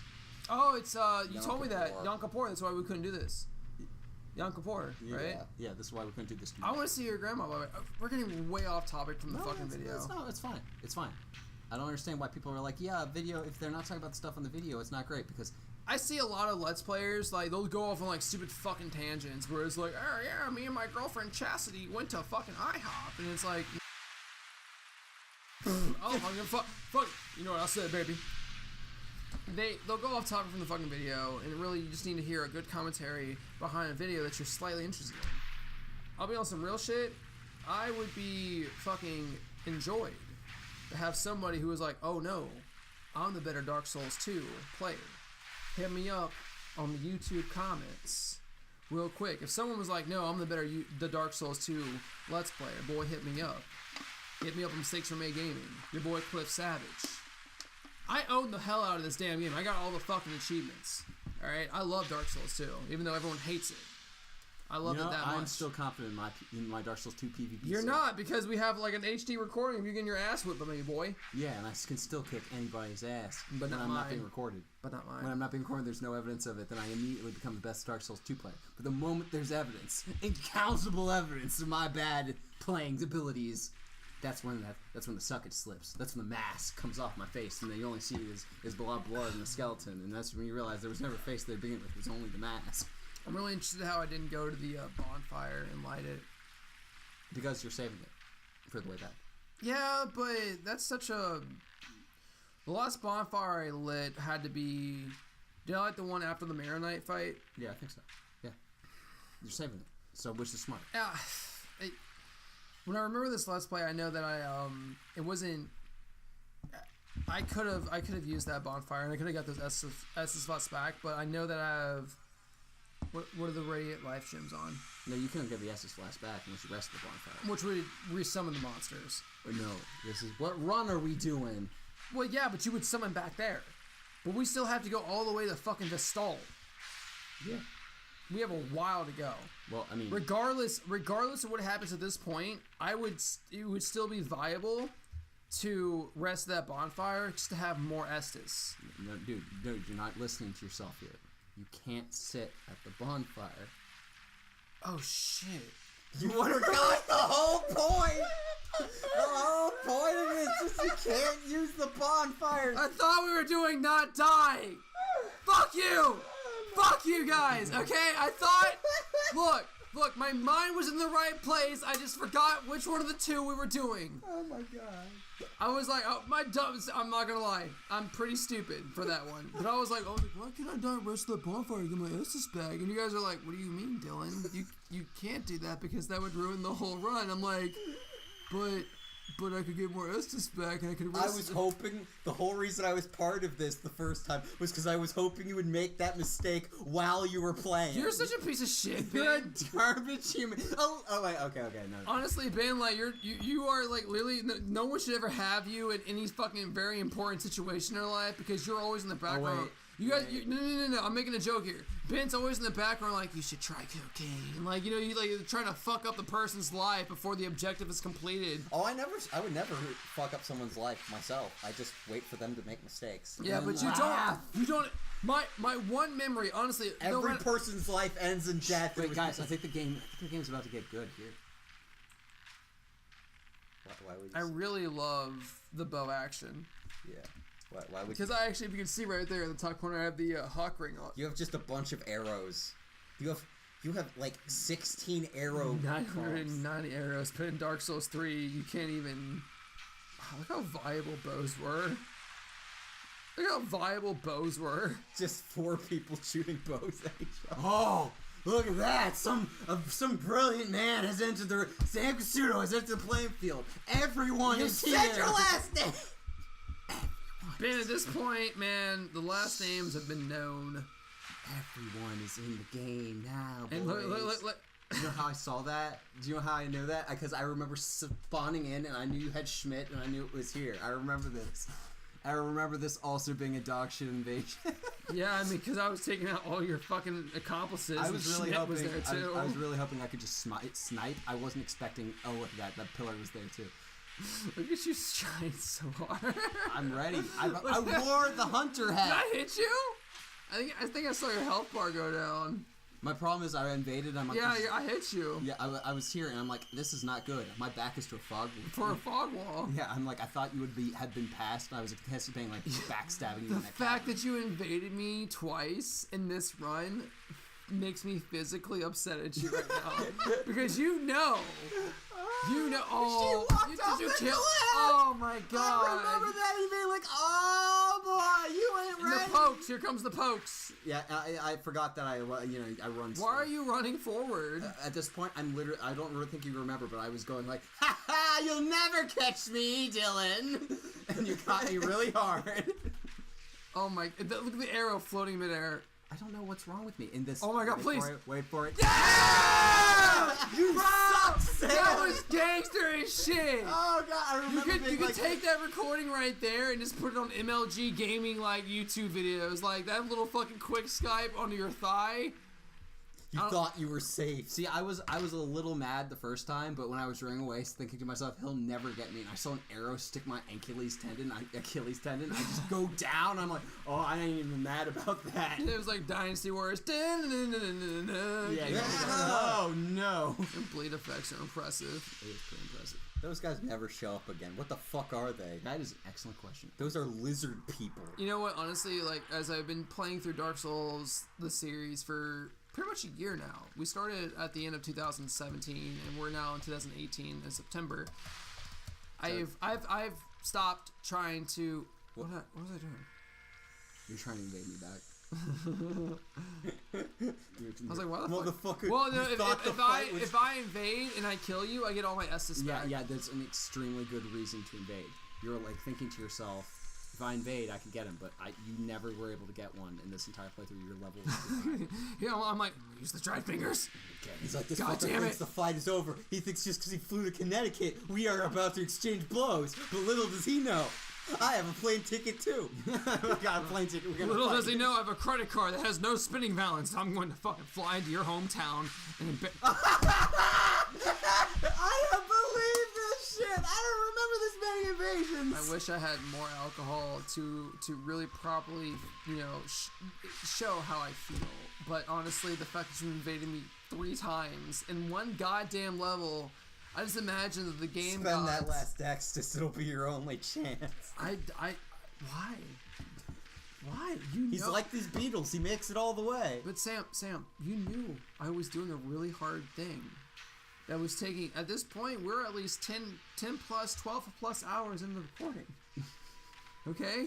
Oh, it's you
Yom
told me that
Kippur.
Yom Kippur. That's why we couldn't do this. Yom Kippur, right?
Yeah, this is why we couldn't do this tomorrow.
I want to see your grandma. By the way. We're getting way off topic from the fucking video.
It's fine. It's fine. I don't understand why people are like, yeah, video. If they're not talking about the stuff on the video, it's not great because
I see a lot of Let's Players like they'll go off on like stupid fucking tangents where it's like, oh yeah, me and my girlfriend Chastity went to fucking IHOP, and it's like, oh fuck, you know what I said, baby. They'll go off topic from the fucking video, and really you just need to hear a good commentary behind a video that you're slightly interested in. I'll be on some real shit. I would be fucking enjoyed to have somebody who was like, oh no, I'm the better Dark Souls 2 player. Hit me up on the YouTube comments real quick. If someone was like, no, I'm the Dark Souls 2 Let's Player, boy, hit me up. Hit me up on Mistakes Were Made Gaming. Your boy Cliff Savage. I own the hell out of this damn game. I got all the fucking achievements. Alright? I love Dark Souls 2, even though everyone hates it. I love it that much.
I'm still confident in my Dark Souls 2 PvP.
You're not, because we have like an HD recording of you getting your ass whipped by me, boy.
Yeah, and I can still kick anybody's ass.
But
when
not
I'm
mine.
not being recorded.
But not mine.
When I'm not being recorded, there's no evidence of it, then I immediately become the best Dark Souls 2 player. But the moment there's evidence, incountable evidence of my bad playing abilities, that's when the suckage slips. That's when the mask comes off my face, and then you only see is blood and the skeleton, and that's when you realize there was never a face there to begin with. It was only the mask.
I'm really interested how I didn't go to the bonfire and light it.
Because you're saving it for the way back.
Yeah, but that's such a... The last bonfire I lit had to be... Did I light the one after the Mirror Knight fight?
Yeah, I think so. Yeah. You're saving it. So which is smart.
Yeah. When I remember this Let's Play, I know that it wasn't... I could have used that bonfire, and I could have got those Estus spots back, but I know that What are the radiant life gems on?
No, you couldn't get the Estus Flask back unless you rest the bonfire.
Which would resummon the monsters.
No, this is what run are we doing?
Well, yeah, but you would summon back there. But we still have to go all the way to fucking Vestal.
Yeah.
We have a while to go.
Well, I mean,
regardless of what happens at this point, it would still be viable to rest that bonfire just to have more Estus.
No, dude, you're not listening to yourself here. You can't sit at the bonfire.
Oh shit!
You forgot the whole point. The whole point of it is you can't use the bonfire.
I thought we were doing not die. Fuck you! Fuck you guys! Okay, I thought. Look, my mind was in the right place. I just forgot which one of the two we were doing.
Oh my god.
I was like, oh, I'm not gonna lie. I'm pretty stupid for that one. But I was like, why can't I die rest of the bonfire and get my Estus back? And you guys are like, what do you mean, Dylan? You can't do that because that would ruin the whole run. I'm like, but I could get more Estus back and I could rest.
I was hoping, the whole reason I was part of this the first time was because I was hoping you would make that mistake while you were playing.
You're such a piece of shit, Ben.
You're a garbage human. Oh wait, okay, no.
Honestly, Ben, like you are like literally no one should ever have you in any fucking very important situation in their life because you're always in the background.
wait.
You guys, no. I'm making a joke here. Ben's always in the background, like you should try cocaine, like you like trying to fuck up the person's life before the objective is completed.
Oh, I would never fuck up someone's life myself. I just wait for them to make mistakes.
Yeah, but you don't. My one memory, honestly,
every person's life ends in death.
Wait, guys, I think the game's about to get good here.
Why would you
I really love the bow action.
Yeah. Why would
Because I actually, if you can see right there in the top corner, I have the hawk ring on.
you have just a bunch of arrows? You have like 16 arrow
990 arrows, but in Dark Souls 3, you can't even... Oh, look how viable bows were. Look how viable bows were.
Just 4 people shooting bows at each other.
Oh, look at that! Some brilliant man has entered the Sam Casuto has entered the playing field. Everyone
You
is
said
here.
your last name!
Ben, at this point, man, the last names have been known.
Everyone is in the game now, boys.
And look.
Do you know how I saw that? Do you know how I know that? Because I remember spawning in and I knew you had Schmidt and I knew it was here. I remember this. I remember this also being a dog shit invasion.
Yeah, I mean, because I was taking out all your fucking accomplices.
I was really
Schmidt
hoping.
was there too.
I was really hoping I could just snipe. I wasn't expecting. Oh, look at that pillar was there too.
Look at you trying so hard.
I'm ready. I wore the hunter hat.
Did I hit you? I think I saw your health bar go down.
My problem is I invaded. I'm like,
Yeah, I hit you.
Yeah, I was here and I'm like, this is not good. My back is to a fog wall.
For a fog wall.
Yeah, I'm like, I thought you had been passed, and I was anticipating like backstabbing you.
The
in that
fact
cabin.
that you invaded me twice in this run makes me physically upset at you right now because you know. Oh,
She walked off the cliff!
Oh my god!
I remember that and being like, "Oh boy, you ain't
And
ready."
the pokes. Here comes the pokes.
Yeah, I forgot that I run.
Why are you running forward?
At this point, I'm literally. I don't really think you remember, but I was going like, "Ha ha! You'll never catch me, Dylan," and you caught me really hard.
Oh my! Look at the arrow floating midair.
I don't know what's wrong with me in this.
Oh my god! Please
wait for it.
Yeah!
You suck, Sam!
That was gangster as shit.
Oh god! I remember.
You could take that recording right there and just put it on MLG Gaming like YouTube videos, like that little fucking quick Skype onto your thigh.
You thought you were safe.
See, I was a little mad the first time, but when I was running away, thinking to myself, he'll never get me. And I saw an arrow stick my Achilles tendon. I just go down. I'm like, oh, I ain't even mad about that.
And it was like Dynasty Wars.
Yeah.
Yeah.
Oh no.
And bleed effects are impressive.
It is pretty impressive.
Those guys never show up again. What the fuck are they?
That is an excellent question.
Those are lizard people.
You know what? Honestly, like as I've been playing through Dark Souls, the series for pretty much a year now. We started at the end of 2017, and we're now in 2018 in September. I've stopped trying to. What was I doing?
You're trying to invade me back.
I was like, why the fuck?
Motherfucker.
Well, no,
you thought the fight was...
if I invade and I kill you, I get all my Estus back.
Yeah, that's an extremely good reason to invade. You're like thinking to yourself, if I invade, I could get him, but you never were able to get one in this entire playthrough. Your level was too high.
I'm like, use the dried fingers.
He's like, this
God
fucker
damn
thinks
it.
the fight is over. He thinks just because he flew to Connecticut, we are about to exchange blows. But little does he know, I have a plane ticket too. I got a plane ticket. We're gonna
Little
fight.
does he know I have a credit card that has no spinning balance. I'm going to fucking fly into your hometown and
I don't believe this shit. I don't remember this many invasions.
I wish I had more alcohol to really properly, show how I feel. But honestly, the fact that you invaded me 3 times in one goddamn level, I just imagine that the game
Spend that last Dextus, it'll be your only chance.
Why?
He's like these Beatles, he makes it all the way.
But Sam, you knew I was doing a really hard thing. That was taking, at this point, we're at least 10 plus, 12 plus hours into the recording. Okay?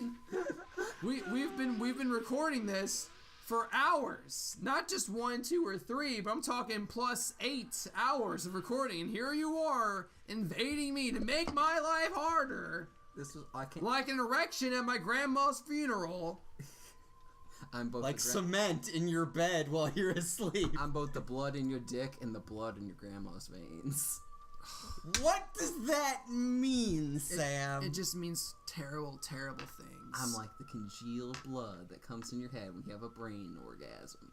We've been recording this for hours. Not just 1, 2, or 3, but I'm talking plus 8 hours of recording. And here you are, invading me to make my life harder. Like an erection at my grandma's funeral.
I'm both
like cement in your bed while you're asleep.
I'm both the blood in your dick and the blood in your grandma's veins.
What does that mean, Sam?
It just means terrible, terrible things.
I'm like the congealed blood that comes in your head when you have a brain orgasm.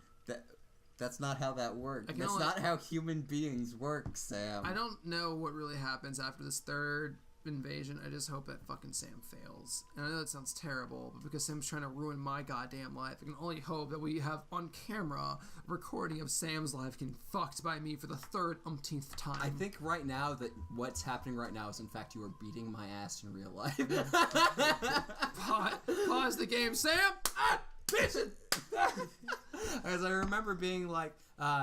That's not how that works. That's not how human beings work, Sam.
I don't know what really happens after this 3rd invasion. I just hope that fucking Sam fails. And I know that sounds terrible, but because Sam's trying to ruin my goddamn life, I can only hope that we have on camera a recording of Sam's life getting fucked by me for the 3rd umpteenth time.
I think right now that what's happening right now is in fact you are beating my ass in real life.
Pause the game, Sam! Bitch!
As I remember being like,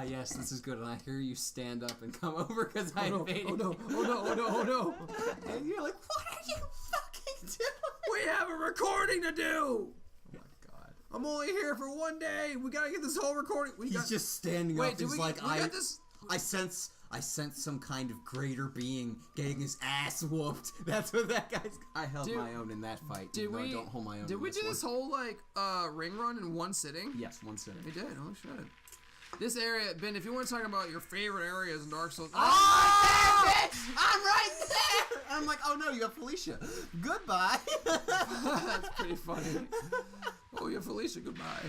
yes, this is good, and I hear you stand up and come over because I invaded you.
Oh no.
And you're like, what are you fucking doing?
We have a recording to do!
Oh my god.
I'm only here for 1 day. We gotta get this whole recording.
He's just standing up. He's like,
I
I sense some kind of greater being getting his ass whooped. That's what that guy's.
I held my own in that fight. I don't hold my own.
Did we do this whole ring run in one sitting?
Yes, one sitting.
We did. Oh shit. This area, Ben, if you want to talk about your favorite areas in Dark Souls.
Oh, damn bitch! I'm right there! I'm like, oh no, you have Felicia. Goodbye.
That's pretty funny. Oh, you have Felicia. Goodbye.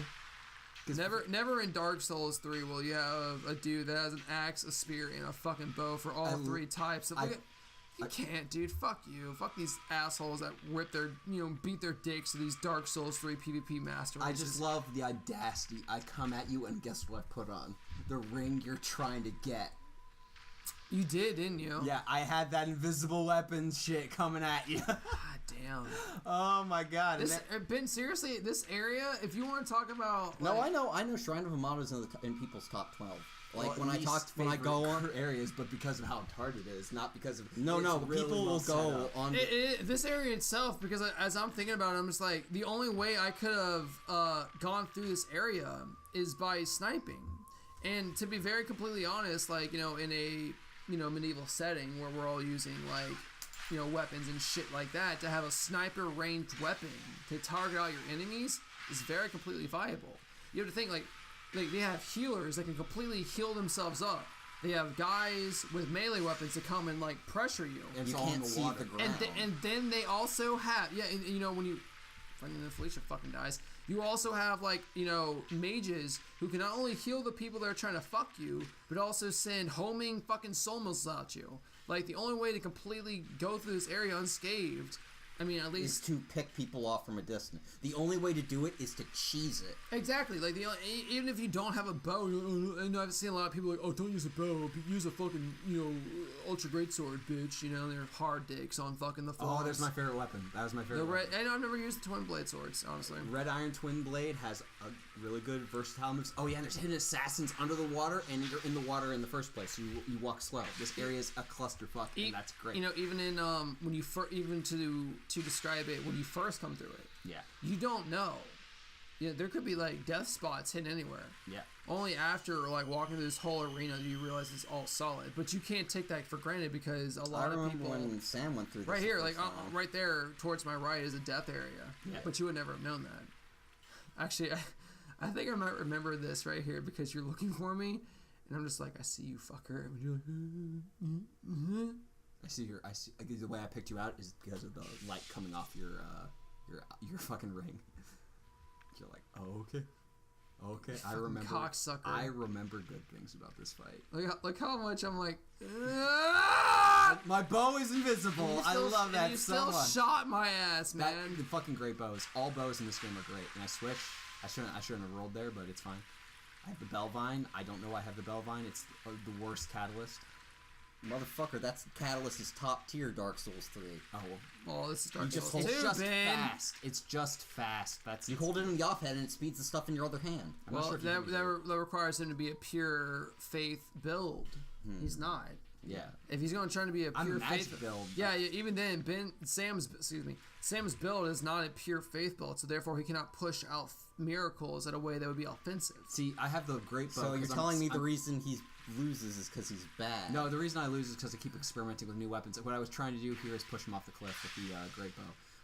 Never in Dark Souls 3 will you have a dude that has an axe, a spear, and a fucking bow for all 3 types. You can't, dude. Fuck you. Fuck these assholes that beat their dicks to these Dark Souls 3 PvP masters.
I just love the audacity. I come at you and guess what I put on? The ring you're trying to get.
You did, didn't you?
Yeah, I had that invisible weapons shit coming at you.
God damn.
Oh my god.
Ben, seriously, this area, if you want to talk about...
No, I know Shrine of Amado is in people's top 12. Like,
well, when I go on
areas, but because of how hard it is, not because of...
No,
really people will go on...
This area itself, because as I'm thinking about it, I'm just like, the only way I could have gone through this area is by sniping. And to be very completely honest, like, in a, medieval setting where we're all using, like, weapons and shit like that, to have a sniper ranged weapon to target all your enemies is very completely viable. You have to think, like they have healers that can completely heal themselves up. They have guys with melee weapons that come and pressure you.
And you can't see the ground.
And then they also have when you Felicia fucking dies, you also have mages who can not only heal the people that are trying to fuck you, but also send homing fucking soul missiles at you. Like, the only way to completely go through this area unscathed, at least...
is to pick people off from a distance. The only way to do it is to cheese it.
Exactly. Like, even if you don't have a bow, and I've seen a lot of people like, oh, don't use a bow, use a fucking, ultra greatsword, bitch. They're hard dicks on fucking the forums.
Oh, that's my favorite weapon. That was my favorite weapon.
And I've never used the twin blade swords, honestly.
Red Iron Twin Blade has a really good versatile moves. Oh yeah, and there's hidden assassins under the water, and you're in the water in the first place, so you walk slow. This area is a clusterfuck, and that's great.
Even in when you even to describe it when you first come through it,
yeah,
you don't know Yeah, there could be like death spots hidden anywhere.
Yeah.
Only after like walking through this whole arena do you realize it's all solid. But you can't take that for granted because a lot of people.
When Sam went through this
right here,
the
like
first time.
right there towards my right is a death area.
Yeah.
But you would never have known that. Actually, I think I might remember this right here because you're looking for me, and I'm just like, I see you, fucker. And you're like,
I see the way I picked you out is because of the light coming off your fucking ring. You're like, oh, okay. I remember.
Cocksucker.
I remember good things about this fight.
Like how much I'm like.
My bow is invisible. I love that so much.
You still shot my ass, man.
The fucking great bows. All bows in this game are great. And I switch. I shouldn't have rolled there, but it's fine. I have the Bellvine. I don't know why I have the Bellvine. It's the worst catalyst.
Motherfucker, that's Catalyst's top tier Dark Souls 3.
Oh
well, this is Dark Souls 2,
It's just
Ben.
fast. It's just fast.
You hold it in the off head and it speeds the stuff in your other hand.
Well, that requires him to be a pure faith build. He's not.
Yeah.
If he's going to try to be a pure faith
build.
Yeah, even then, Sam's build is not a pure faith build, so therefore he cannot push out miracles in a way that would be offensive.
See, I have the great bow.
So you're telling me the reason he loses is because he's bad?
No, the reason I lose is because I keep experimenting with new weapons. What I was trying to do here is push him off the cliff with the great bow.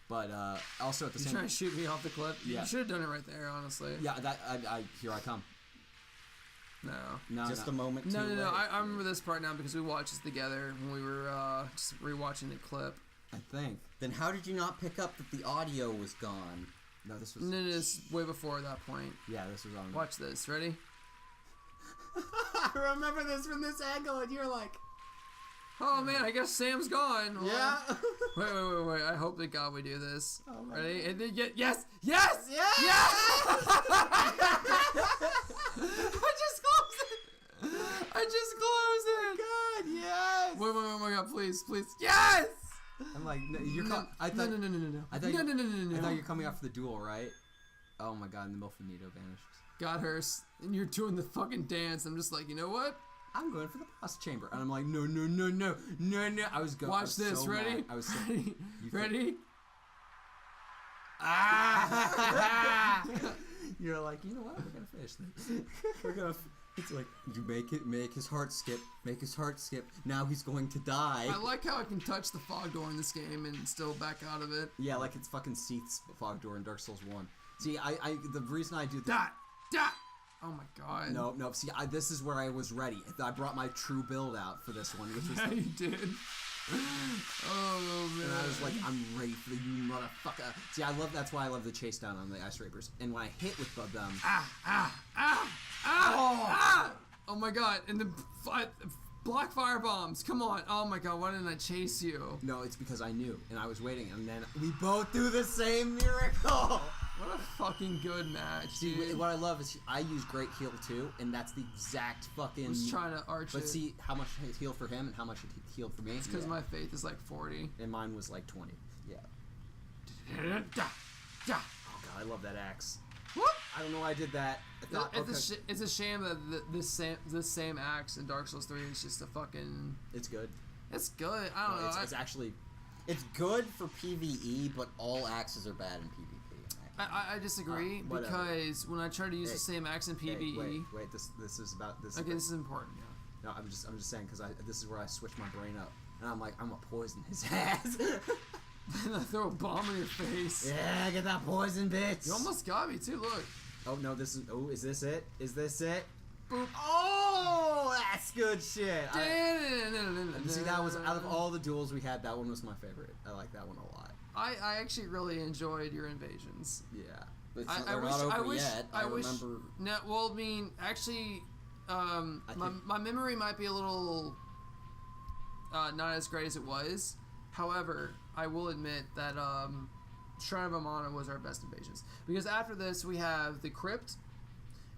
But also at the same time,
trying to shoot me off the cliff?
Yeah.
You should have done it right there, honestly.
Yeah, here I come.
No.
Just a moment.
No. I remember this part now because we watched this together when we were just rewatching the clip.
I think.
Then how did you not pick up that the audio was gone?
No, this was.
No, it's way before that point.
Yeah, this was on.
Watch this. Ready?
I remember this from this angle, and you're like,
oh man, I guess Sam's gone. Hold
yeah.
on. Wait. I hope to God we do this.
Oh,
ready?
God.
And then yes.
Yes!
I just closed it.
God, yes!
Wait, oh my God, please. Yes!
I'm like, no, you're
no.
I thought,
no.
I thought
No.
I thought you're coming out for the duel, right? Oh my God, and the Milfinito vanishes.
Got her, and you're doing the fucking dance. I'm just like, you know what?
I'm going for the boss chamber, and I'm like, no. I was going.
Watch this.
So
Ready?
mad. I was so,
ready.
You're like, you know what? We're gonna finish this. It's like you make his heart skip. Now he's going to die.
I like how I can touch the fog door in this game and still back out of it.
Yeah, like it's fucking Seath's fog door in Dark Souls 1. See, the reason I do
that. Oh my God.
No. See, this is where I was ready. I brought my true build out for this one, which was.
Yeah, you did. Oh man.
And I was like, I'm ready for you, motherfucker. See, that's why I love the chase down on the Ice Rapers. And when I hit with them.
Oh my God. And the black fire bombs. Come on. Oh my God. Why didn't I chase you?
No, it's because I knew. And I was waiting. And then we both do the same miracle.
What a fucking good match,
See,
dude.
what I love is I use Great Heal too, and that's the exact fucking.
I was trying to arch
But
it.
see how much it healed for him and how much it healed for me.
It's because my faith is like 40.
And mine was like 20. Yeah. Oh God, I love that axe.
Whoop!
I don't know why I did that. I thought,
It's a shame that this same axe in Dark Souls 3 is just a fucking.
It's good.
It's good. I don't know.
It's actually.
It's good for PvE, but all axes are bad in PvP.
I disagree because when I try to use the same axe in PvE.
Wait. This is about this.
Okay, this is important. Yeah.
No, I'm just saying because this is where I switch my brain up, and I'm like, I'm gonna poison his ass.
And I throw a bomb in your face.
Yeah, get that poison, bitch.
You almost got me too. Look.
Oh no, is this it? Is this it?
Boop.
Oh, that's good shit. See, that was out of
I
all the duels we had, that one was my favorite. I like that one a lot.
I actually really enjoyed your invasions.
Yeah.
But
I wish.
I remember.
No, well, I mean, actually, my memory might be a little not as great as it was. However, I will admit that Shrine of Amana was our best invasions because after this we have the crypt,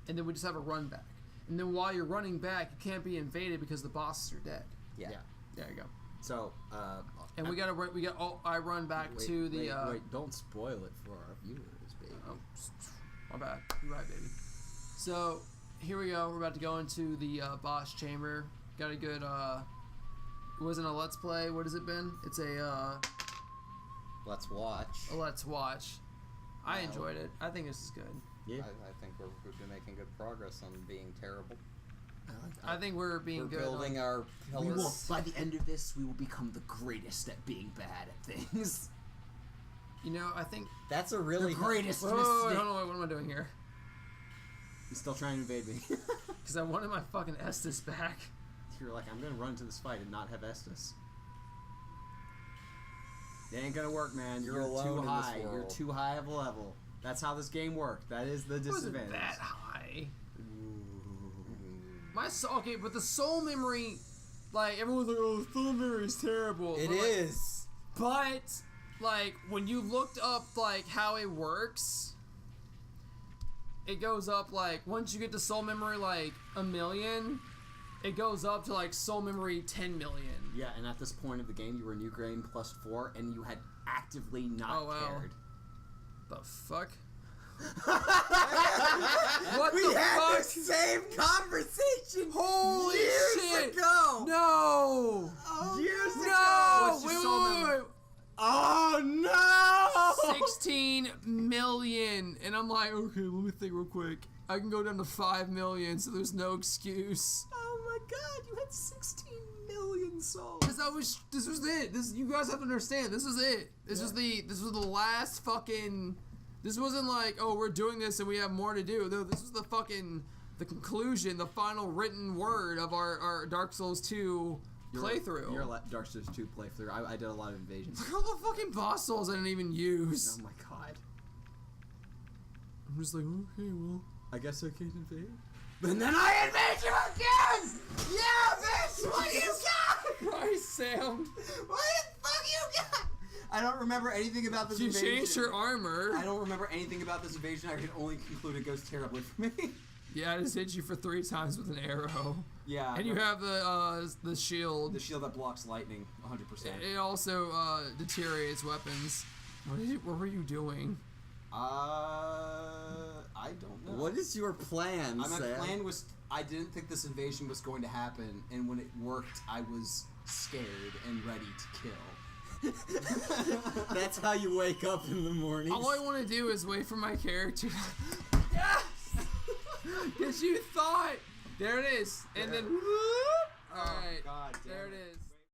and then we just have a run back. And then while you're running back, you can't be invaded because the bosses are dead.
Yeah.
There you go.
So,
and I run back to the.
Wait, don't spoil it for our viewers, baby.
Oh, my bad. You're right, baby. So, here we go. We're about to go into the boss chamber. Got a good. It wasn't a let's play. What has it been? It's a.
Let's watch.
A let's watch. I enjoyed it. I think this is good.
Yeah.
I think we've been making good progress on being terrible.
I think we're being
We're
good.
building our
We will,
pillars.
by the end of this, we will become the greatest at being bad at things.
You know, I think.
That's a really
The greatest
Whoa,
mistake.
hold on, what am I doing here?
He's still trying to invade me.
Because I wanted my fucking Estus back.
You're like, I'm gonna run into this fight and not have Estus. It ain't gonna work, man.
You're
You're
alone
too
in this
high.
world.
You're too high of a level. That's how this game worked. That is the
It wasn't
disadvantage.
that high. Okay, but the soul memory, like everyone's like, oh, the soul memory is terrible.
It
But, like,
is.
But like when you looked up like how it works, it goes up like once you get to soul memory like 1,000,000, it goes up to like soul memory 10 million.
Yeah, and at this point of the game, you were New Game +4, and you had actively not
Oh, wow.
cared.
The fuck? What
We
the
had
fuck?
the same conversation
Holy
years
shit!
ago.
No!
Years
No!
ago.
What's your
Wait,
soul
wait, wait,
memory?
wait.
Oh no!
16 million, and I'm like, okay, let me think real quick. I can go down to 5 million, so there's no excuse.
Oh my god, you had 16 million souls.
Cause this was it. You guys have to understand. This was it. This was the last fucking. This wasn't like, oh, we're doing this and we have more to do. No, this was the conclusion, the final written word of our Dark Souls 2 playthrough.
Your Dark Souls 2 playthrough. I did a lot of invasions.
Look at all the fucking boss souls I didn't even use.
Oh my god.
I'm just like, okay, well.
I guess I can't invade.
And then I invade you again! Yeah, bitch! What you got?
Christ, Sam.
What the fuck you got? I don't remember anything about this
You
invasion.
changed your armor.
I don't remember anything about this invasion. I can only conclude it goes terribly for me.
Yeah, I just hit you for 3 times with an arrow.
Yeah.
And you have the shield.
the shield that blocks lightning 100%.
It also deteriorates weapons. What were you doing?
I don't know.
What is your plan,
My
Sam?
plan was, I didn't think this invasion was going to happen, and when it worked, I was scared and ready to kill.
That's how you wake up in the morning.
All I want to do is wait for my character. Yes! Because you thought. There it is. And then. Whoop! Alright.
God damn
There
it.
it is.